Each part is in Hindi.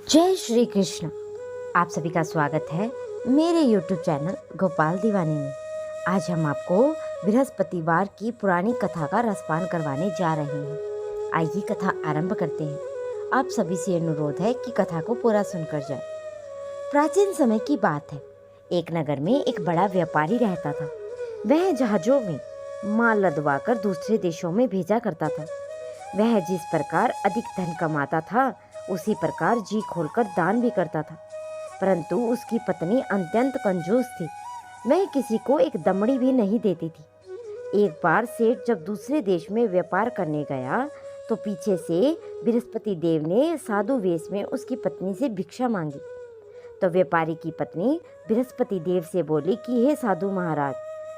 जय श्री कृष्ण। आप सभी का स्वागत है मेरे YouTube चैनल गोपाल दीवानी में। आज हम आपको बृहस्पतिवार की पुरानी कथा का रसपान करवाने जा रहे हैं। आइए कथा आरंभ करते हैं। आप सभी से अनुरोध है कि कथा को पूरा सुनकर जाए। प्राचीन समय की बात है। एक नगर में एक बड़ा व्यापारी रहता था। वह जहाजों में माल लदवाकर दूसरे देशों में भेजा करता था। वह जिस प्रकार अधिक धन कमाता था उसी प्रकार जी खोलकर दान भी करता था। परंतु उसकी पत्नी अत्यंत कंजूस थी। वह किसी को एक दमड़ी भी नहीं देती थी। एक बार सेठ जब दूसरे देश में व्यापार करने गया तो पीछे से बृहस्पति देव ने साधु वेश में उसकी पत्नी से भिक्षा मांगी। तो व्यापारी की पत्नी बृहस्पति देव से बोली कि हे साधु महाराज,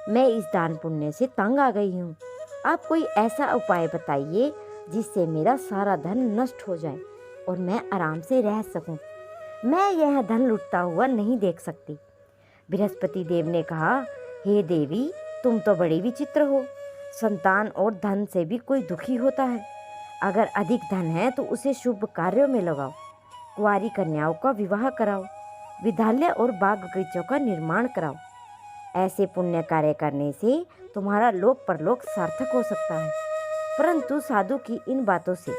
मैं इस दान पुण्य से तंग आ गई हूँ। आप कोई ऐसा उपाय बताइए जिससे मेरा सारा धन नष्ट हो जाए और मैं आराम से रह सकूं। मैं यह धन लुटता हुआ नहीं देख सकती। बृहस्पति देव ने कहा, हे देवी, तुम तो बड़ी विचित्र हो। संतान और धन से भी कोई दुखी होता है। अगर अधिक धन है तो उसे शुभ कार्यों में लगाओ, कुंवारी कन्याओं का विवाह कराओ, विद्यालय और बाग बगीचों का निर्माण कराओ। ऐसे पुण्य कार्य करने से तुम्हारा लोक परलोक सार्थक हो सकता है। परंतु साधु की इन बातों से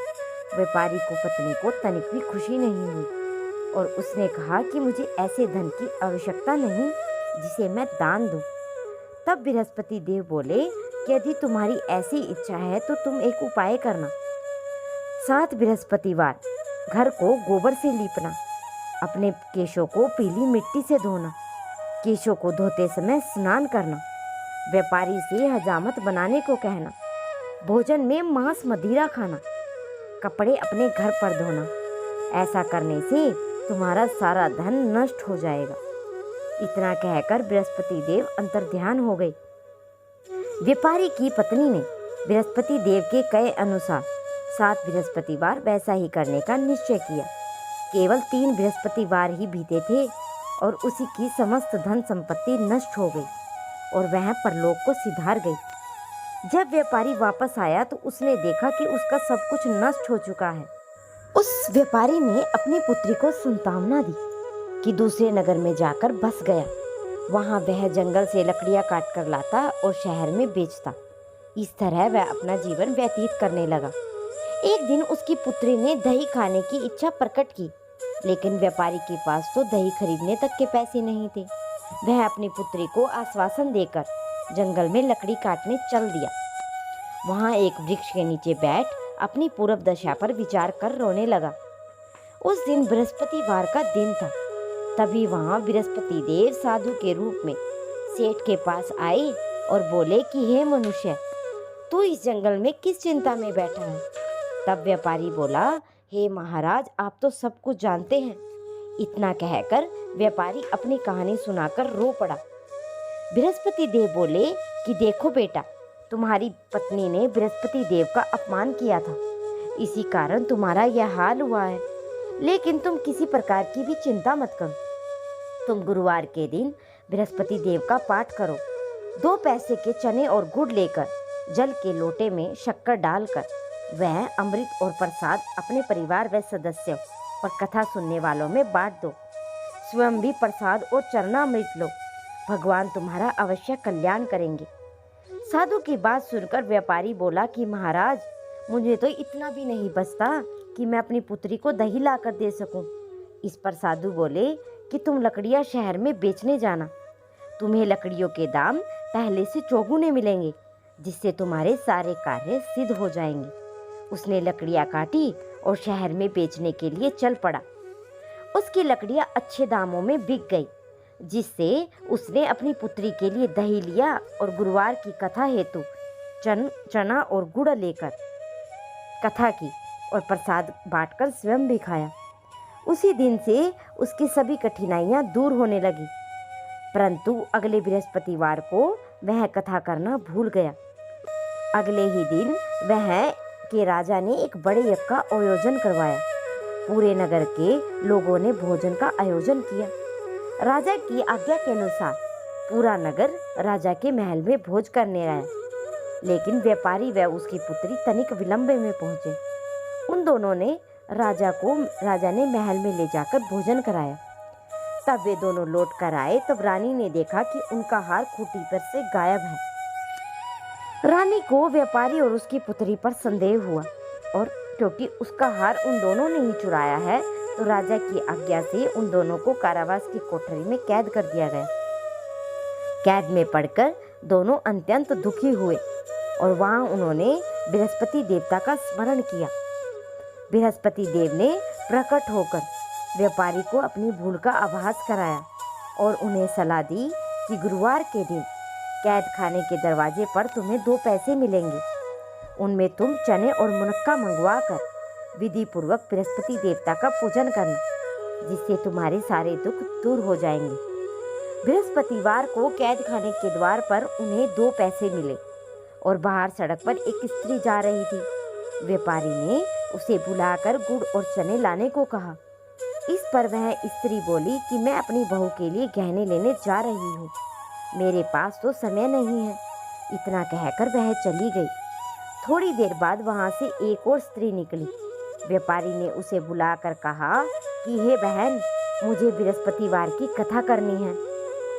व्यापारी को पत्नी को तनिक भी खुशी नहीं हुई और उसने कहा कि मुझे ऐसे धन की आवश्यकता नहीं जिसे मैं दान दूं। तब बृहस्पति देव बोले कि यदि तुम्हारी ऐसी इच्छा है तो तुम एक उपाय करना। 7 बृहस्पतिवार घर को गोबर से लीपना, अपने केशों को पीली मिट्टी से धोना, केशों को धोते समय स्नान करना, व्यापारी से हजामत बनाने को कहना, भोजन में मांस मदिरा खाना, कपड़े अपने घर पर धोना। ऐसा करने से तुम्हारा सारा धन नष्ट हो जाएगा। इतना कहकर बृहस्पति देव अंतर्ध्यान हो गए। व्यापारी की पत्नी ने बृहस्पति देव के कहे अनुसार 7 बृहस्पतिवार वैसा ही करने का निश्चय किया। केवल 3 बृहस्पतिवार ही बीते थे और उसी की समस्त धन संपत्ति नष्ट हो गई और वह परलोक को सिधार गई। जब व्यापारी वापस आया तो उसने देखा कि उसका सब कुछ नष्ट हो चुका है। उस व्यापारी ने अपनी पुत्री को सांत्वना दी कि दूसरे नगर में जाकर बस गया। वहां वह जंगल से लकड़ियां काट कर लाता और शहर में बेचता। इस तरह वह अपना जीवन व्यतीत करने लगा। एक दिन उसकी पुत्री ने दही खाने की इच्छा प्रकट की, लेकिन व्यापारी के पास तो दही खरीदने तक के पैसे नहीं थे। वह अपनी पुत्री को आश्वासन देकर जंगल में लकड़ी काटने चल दिया। वहां एक वृक्ष के नीचे बैठ अपनी पूर्व दशा पर विचार कर रोने लगा। उस दिन बृहस्पतिवार का दिन था। तभी वहां बृहस्पति देव साधु के रूप में सेठ के पास आए और बोले कि हे मनुष्य, तू इस जंगल में किस चिंता में बैठा है? तब व्यापारी बोला, हे महाराज, आप तो सब कुछ जानते हैं। इतना कहकर व्यापारी अपनी कहानी सुनाकर रो पड़ा। बृहस्पति देव बोले कि देखो बेटा, तुम्हारी पत्नी ने बृहस्पति देव का अपमान किया था, इसी कारण तुम्हारा यह हाल हुआ है। लेकिन तुम किसी प्रकार की भी चिंता मत करो। तुम गुरुवार के दिन बृहस्पति देव का पाठ करो। 2 पैसे के चने और गुड़ लेकर जल के लोटे में शक्कर डालकर वह अमृत और प्रसाद अपने परिवार व सदस्यों और कथा सुनने वालों में बांट दो। स्वयं भी प्रसाद और चरणामृत लो। भगवान तुम्हारा अवश्य कल्याण करेंगे। साधु की बात सुनकर व्यापारी बोला कि महाराज, मुझे तो इतना भी नहीं बचता कि मैं अपनी पुत्री को दही लाकर दे सकूं। इस पर साधु बोले कि तुम लकड़ियां शहर में बेचने जाना। तुम्हें लकड़ियों के दाम पहले से चौगुने मिलेंगे, जिससे तुम्हारे सारे कार्य सिद्ध हो जाएंगे। उसने लकड़ियां काटी और शहर में बेचने के लिए चल पड़ा। उसकी लकड़ियां अच्छे दामों में बिक गई, जिससे उसने अपनी पुत्री के लिए दही लिया और गुरुवार की कथा हेतु चना और गुड़ लेकर कथा की और प्रसाद बांटकर स्वयं भी खाया। उसी दिन से उसकी सभी कठिनाइयां दूर होने लगी। परंतु अगले बृहस्पतिवार को वह कथा करना भूल गया। अगले ही दिन वह के राजा ने एक बड़े यज्ञ का आयोजन करवाया। पूरे नगर के लोगों ने भोजन का आयोजन किया। राजा की आज्ञा के अनुसार पूरा नगर राजा के महल में भोज करने आया, लेकिन व्यापारी व उसकी पुत्री तनिक विलंब में पहुंचे। उन दोनों ने राजा ने महल में ले जाकर भोजन कराया। तब वे दोनों लौट कर आए। तब रानी ने देखा कि उनका हार खूंटी पर से गायब है। रानी को व्यापारी और उसकी पुत्री पर संदेह हुआ, और क्योंकि उसका हार उन दोनों ने ही चुराया है, तो राजा की आज्ञा से उन दोनों को कारावास की कोठरी में कैद कर दिया गया। कैद में पड़कर दोनों अत्यंत दुखी हुए, और वहां उन्होंने बृहस्पति देवता का स्मरण किया। बृहस्पति देव ने प्रकट होकर व्यापारी को अपनी भूल का आभास कराया और उन्हें सलाह दी कि गुरुवार के दिन कैद खाने के दरवाजे पर तुम्हें 2 पैसे मिलेंगे। उनमें तुम चने और मुनक्का मंगवा कर विधि पूर्वक बृहस्पति देवता का पूजन करना, जिससे तुम्हारे सारे दुख दूर हो जाएंगे। बृहस्पतिवार को कैद खाने के द्वार पर उन्हें 2 पैसे मिले, और बाहर सड़क पर एक स्त्री जा रही थी। व्यापारी ने उसे बुलाकर गुड़ और चने लाने को कहा। इस पर वह स्त्री बोली कि मैं अपनी बहू के लिए गहने लेने जा रही हूँ, मेरे पास तो समय नहीं है। इतना कहकर वह चली गई। थोड़ी देर बाद वहां से एक और स्त्री निकली। व्यापारी ने उसे बुलाकर कहा कि हे बहन, मुझे बृहस्पतिवार की कथा करनी है,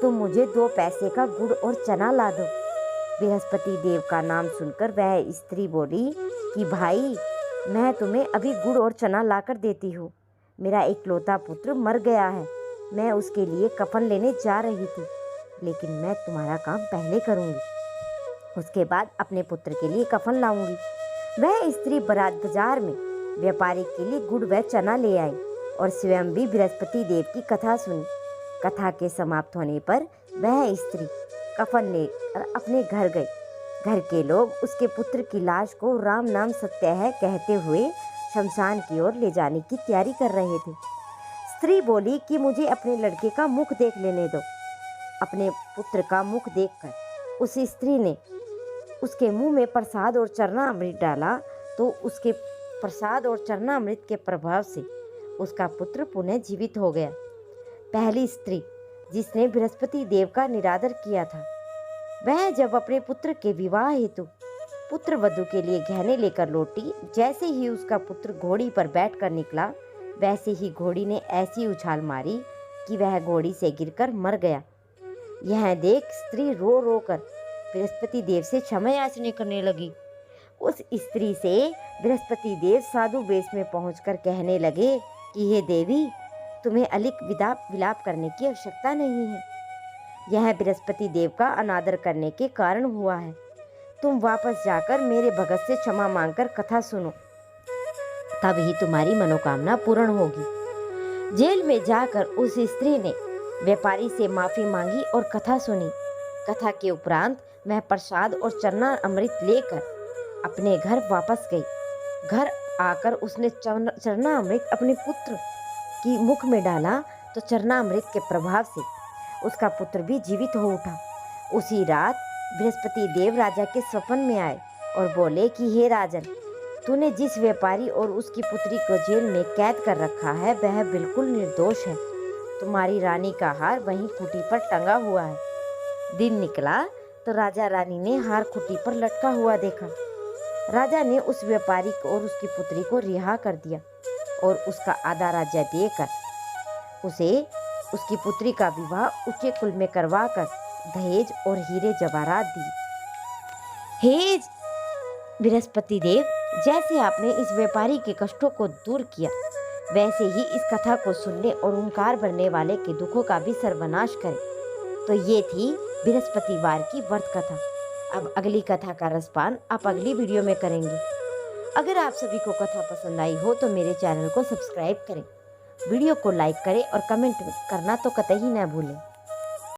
तुम मुझे 2 पैसे का गुड़ और चना ला दो। बृहस्पति देव का नाम सुनकर वह स्त्री बोली कि भाई, मैं तुम्हें अभी गुड़ और चना लाकर देती हूँ। मेरा इकलौता पुत्र मर गया है, मैं उसके लिए कफन लेने जा रही थी, लेकिन मैं तुम्हारा काम पहले करूँगी, उसके बाद अपने पुत्र के लिए कफन लाऊंगी। वह स्त्री बाजार में व्यापारी के लिए गुड़ व चना ले आई और स्वयं भी बृहस्पति देव की कथा सुनी। कथा के समाप्त होने पर वह स्त्री कफन लेकर अपने घर गई। घर के लोग उसके पुत्र की लाश को राम नाम सत्य है कहते हुए शमशान की ओर ले जाने की तैयारी कर रहे थे। स्त्री बोली कि मुझे अपने लड़के का मुख देख लेने दो। अपने पुत्र का मुख देखकर उस स्त्री ने उसके मुंह में प्रसाद और चरणामृत डाला, तो उसके प्रसाद और चरणामृत के प्रभाव से उसका पुत्र पुनः जीवित हो गया। पहली स्त्री जिसने बृहस्पति देव का निरादर किया था, वह जब अपने पुत्र के विवाह हेतु पुत्र वधू के लिए गहने लेकर लौटी, जैसे ही उसका पुत्र घोड़ी पर बैठकर निकला, वैसे ही घोड़ी ने ऐसी उछाल मारी कि वह घोड़ी से गिरकर मर गया। यह देख स्त्री रो रो कर बृहस्पति देव से क्षमा याचना करने लगी। उस स्त्री से बृहस्पति देव साधु वेश में पहुंचकर कहने लगे कि हे देवी, तुम्हें अधिक विलाप करने की आवश्यकता नहीं है। यह बृहस्पति देव का अनादर करने के कारण हुआ है। तुम वापस जाकर मेरे भगत से क्षमा मांगकर कथा सुनो, तब ही तुम्हारी मनोकामना पूर्ण होगी। जेल में जाकर उस स्त्री ने व्यापारी से माफी मांगी और कथा सुनी। कथा के उपरांत वह प्रसाद और चरना अमृत लेकर अपने घर वापस गई। घर आकर उसने चरना अमृत अपने पुत्र की मुख में डाला, तो चरना अमृत के प्रभाव से उसका पुत्र भी जीवित हो उठा। उसी रात बृहस्पति देव राजा के स्वप्न में आए और बोले कि हे राजन, तूने जिस व्यापारी और उसकी पुत्री को जेल में कैद कर रखा है, वह बिल्कुल निर्दोष है। तुम्हारी रानी का हार वहीं खूंटी पर टंगा हुआ है। दिन निकला तो राजा रानी ने हार खूंटी पर लटका हुआ देखा। राजा ने उस व्यापारी को और उसकी पुत्री को रिहा कर दिया और उसका आधा राज्य देकर उसे उसकी पुत्री का विवाह ऊंचे कुल में करवाकर दहेज और हीरे जवाहरात दी। हे बृहस्पति देव, जैसे आपने इस व्यापारी के कष्टों को दूर किया, वैसे ही इस कथा को सुनने और ओंकार भरने वाले के दुखों का भी सर्वनाश करें। तो ये थी बृहस्पतिवार की व्रत कथा। अब अगली कथा का रसपान आप अगली वीडियो में करेंगे। अगर आप सभी को कथा पसंद आई हो तो मेरे चैनल को सब्सक्राइब करें, वीडियो को लाइक करें और कमेंट करना तो कतई ना भूलें।